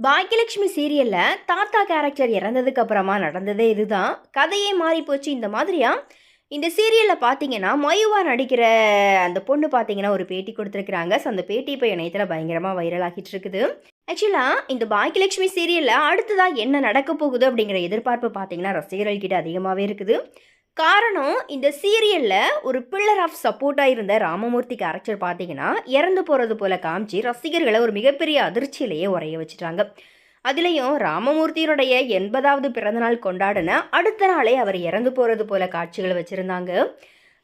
பாக்கியலட்சுமி சீரியல்ல தாத்தா கேரக்டர் இறந்ததுக்கு அப்புறமா நடந்ததே இதுதான். கதையே மாறி போச்சு. இந்த மாதிரியா இந்த சீரியல்ல பார்த்தீங்கன்னா, மயுவா நடிக்கிற அந்த பொண்ணு பார்த்தீங்கன்னா, ஒரு பேட்டி குடுத்துருக்காங்க. ஸோ அந்த பேட்டி இப்ப இணையத்தில பயங்கரமா வைரல் ஆகிட்டு இருக்குது. ஆக்சுவலா இந்த பாக்கியலட்சுமி சீரியல்ல அடுத்ததா என்ன நடக்க போகுது அப்படிங்கிற எதிர்பார்ப்பு பார்த்தீங்கன்னா, ரசிகர்கள் கிட்ட அதிகமாவே இருக்குது. காரணம் இந்த சீரியல்ல ஒரு பில்லர் ஆஃப் சப்போர்ட்டா இருந்த ராமமூர்த்தி கேரக்டர் பார்த்தீங்கன்னா, இறந்து போறது போல காமிச்சு ரசிகர்கள ஒரு மிகப்பெரிய அதிர்ச்சியிலேயே உறைய வச்சுட்டாங்க. அதிலயும் ராமமூர்த்தியினுடைய 80வது பிறந்தநாள் கொண்டாடின அடுத்த நாளே அவர் இறந்து போறது போல காட்சிகள் வச்சிருந்தாங்க.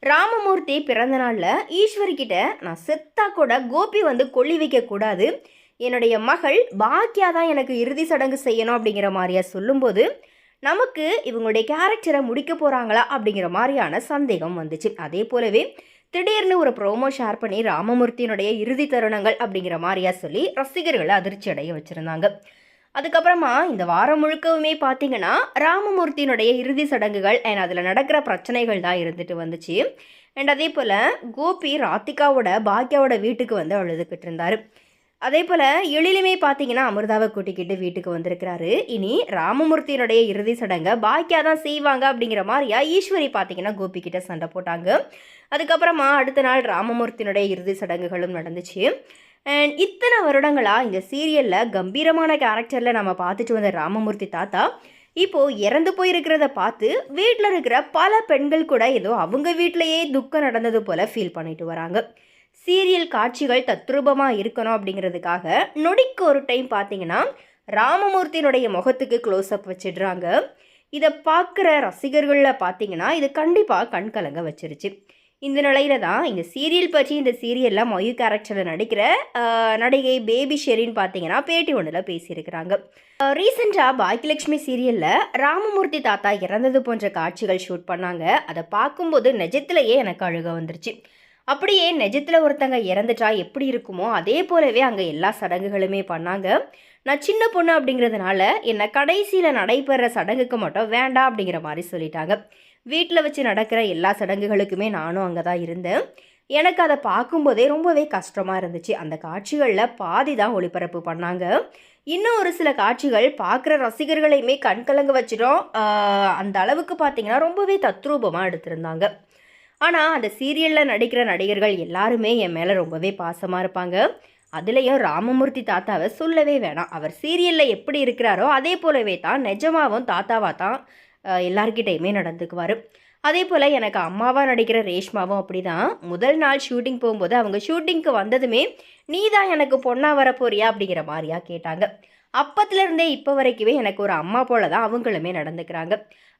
ராமமூர்த்தி பிறந்த நாள்ல ஈஸ்வரி கிட்ட நான் செத்தா கூட கோபி வந்து கொல்லி வைக்க கூடாது. என்னுடைய மகள் பாக்கியா தான் எனக்கு இறுதி சடங்கு செய்யணும் அப்படிங்கிற மாதிரியா சொல்லும்போது நமக்கு இவங்களுடைய கேரக்டரை முடிக்க போகிறாங்களா அப்படிங்கிற மாதிரியான சந்தேகம் வந்துச்சு. அதே போலவே திடீர்னு ஒரு ப்ரோமோ ஷேர் பண்ணி ராமமூர்த்தியினுடைய இறுதி தருணங்கள் அப்படிங்கிற மாதிரியா சொல்லி ரசிகர்களை அதிர்ச்சி அடைய வச்சுருந்தாங்க. அதுக்கப்புறமா இந்த வாரம் முழுக்கவுமே பார்த்தீங்கன்னா ராமமூர்த்தியினுடைய இறுதி சடங்குகள் அண்ட் அதில் நடக்கிற பிரச்சனைகள் தான் இருந்துட்டு வந்துச்சு. அண்ட் அதே போல் கோபி ராத்திகாவோட பாக்கியாவோட வீட்டுக்கு வந்து அழுதுகிட்டு இருந்தார். அதே போல் எழிலுமே பார்த்தீங்கன்னா அமிர்தாவை கூட்டிக்கிட்டு வீட்டுக்கு வந்திருக்கிறாரு. இனி ராமமூர்த்தியினுடைய இறுதி சடங்கை பாக்கியா தான் செய்வாங்க அப்படிங்கிற மாதிரியா ஈஸ்வரி பார்த்தீங்கன்னா கோபி கிட்ட சண்டை போட்டாங்க. அதுக்கப்புறமா அடுத்த நாள் ராமமூர்த்தியினுடைய இறுதி சடங்குகளும் நடந்துச்சு. அண்ட் இத்தனை வருடங்களாக இந்த சீரியலில் கம்பீரமான கேரக்டரில் நம்ம பார்த்துட்டு வந்த ராமமூர்த்தி தாத்தா இப்போது இறந்து போயிருக்கிறத பார்த்து வீட்டில் இருக்கிற பல பெண்கள் கூட ஏதோ அவங்க வீட்டிலையே துக்கம் நடந்தது போல் ஃபீல் பண்ணிட்டு வராங்க. சீரியல் காட்சிகள் தத்ரூபமாக இருக்கணும் அப்படிங்கிறதுக்காக நொடிக்கு ஒரு டைம் பார்த்தீங்கன்னா ராமமூர்த்தியினுடைய முகத்துக்கு க்ளோஸ்அப் வச்சிடுறாங்க. இதை பார்க்குற ரசிகர்களில் பார்த்தீங்கன்னா இது கண்டிப்பாக கண்கலங்க வச்சிருச்சு. இந்த நிலையில தான் இந்த சீரியல் பற்றி இந்த சீரியலில் மயு கேரக்டரில் நடிக்கிற நடிகை பேபி ஷெரின் பார்த்தீங்கன்னா பேட்டி ஒன்றில் பேசியிருக்கிறாங்க. ரீசெண்டாக பாக்கியலட்சுமி சீரியலில் ராமமூர்த்தி தாத்தா இறந்தது போன்ற காட்சிகள் ஷூட் பண்ணாங்க. அதை பார்க்கும்போது நிஜத்திலேயே எனக்கு அழுக வந்துருச்சு. அப்படியே நிஜத்தில் ஒருத்தங்க இறந்துட்டா எப்படி இருக்குமோ அதே போலவே அங்கே எல்லா சடங்குகளுமே பண்ணாங்க. நான் சின்ன பொண்ணு அப்படிங்கிறதுனால என்னை கடைசியில் நடைபெற சடங்குக்கு மட்டும் வேண்டாம் அப்படிங்கிற மாதிரி சொல்லிட்டாங்க. வீட்டில் வச்சு நடக்கிற எல்லா சடங்குகளுக்குமே நானும் அங்கே தான் இருந்தேன். எனக்கு அதை பார்க்கும்போதே ரொம்பவே கஷ்டமாக இருந்துச்சு. அந்த காட்சிகளில் பாதி தான் ஒளிபரப்பு பண்ணாங்க. இன்னும் ஒரு சில காட்சிகள் பார்க்குற ரசிகர்களையுமே கண்கலங்க வச்சிடும். அந்த அளவுக்கு பார்த்தீங்கன்னா ரொம்பவே தத்ரூபமாக எடுத்திருந்தாங்க. ஆனால் அந்த சீரியலில் நடிக்கிற நடிகர்கள் எல்லாருமே என் மேலே ரொம்பவே பாசமாக இருப்பாங்க. அதுலேயும் ராமமூர்த்தி தாத்தாவை சொல்லவே வேணாம். அவர் சீரியலில் எப்படி இருக்கிறாரோ அதே போலவே தான் நிஜமாவும் தாத்தாவாக தான் எல்லார்கிட்டையுமே நடந்துக்குவார். அதே போல் எனக்கு அம்மாவாக நடிக்கிற ரேஷ்மாவும் அப்படி தான். முதல் நாள் ஷூட்டிங் போகும்போது அவங்க ஷூட்டிங்க்கு வந்ததுமே நீ தான் எனக்கு பொண்ணாக வரப்போறியா அப்படிங்கிற மாதிரியா கேட்டாங்க. அப்பத்துலேருந்தே இப்போ வரைக்குமே எனக்கு ஒரு அம்மா போல தான் அவங்களுமே நடந்துக்கிறாங்க.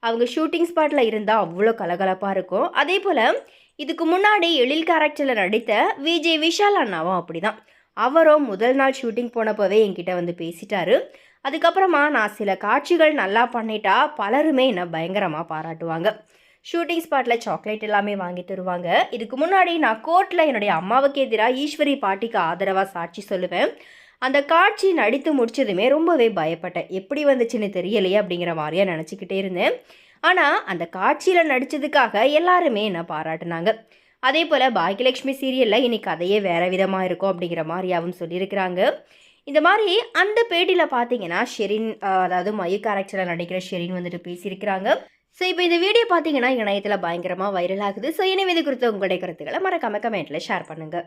அவங்க ஷூட்டிங் ஸ்பாட்டில் இருந்தால் அவ்வளோ கலகலப்பாக இருக்கும். அதே போல் இதுக்கு முன்னாடி எழில் கேரக்டரில் நடித்த விஜய் விஷால் அண்ணாவும் அப்படி தான். அவரும் முதல் நாள் ஷூட்டிங் போனப்போவே என்கிட்ட வந்து பேசிட்டாரு. அதுக்கப்புறமா நான் சில காட்சிகள் நல்லா பண்ணிட்டா பலருமே என்னை பயங்கரமாக பாராட்டுவாங்க. ஷூட்டிங் ஸ்பாட்டில் சாக்லேட் எல்லாமே வாங்கி தருவாங்க. இதுக்கு முன்னாடி நான் கோர்ட்டில் என்னுடைய அம்மாவுக்கு எதிராக ஈஸ்வரி பாட்டிக்கு ஆதரவாக சாட்சி சொல்லுவேன். அந்த காட்சி நடித்து முடிச்சதுமே ரொம்பவே பயப்பட்டேன். எப்படி வந்துச்சுன்னு தெரியலையே அப்படிங்கிற மாதிரியா நினச்சிக்கிட்டே இருந்தேன். ஆனால் அந்த காட்சியில் நடித்ததுக்காக எல்லாருமே என்னை பாராட்டினாங்க. அதே போல் பாக்கியலட்சுமி சீரியலில் இன்னைக்கு கதையே வேறு விதமாக இருக்கும் அப்படிங்கிற மாதிரியாவும் சொல்லியிருக்கிறாங்க. இந்த மாதிரி அந்த பேட்டியில் பார்த்தீங்கன்னா ஷெரின், அதாவது மயு கேரக்டரில் நடிக்கிற ஷெரின் வந்துட்டு பேசியிருக்கிறாங்க. ஸோ இப்போ இந்த வீடியோ பார்த்தீங்கன்னா இணையத்தில் பயங்கரமாக வைரல் ஆகுது. ஸோ எனவே இது குறித்த உங்களுடைய கருத்துக்களை மறக்காம கமெண்ட்டில் ஷேர் பண்ணுங்கள்.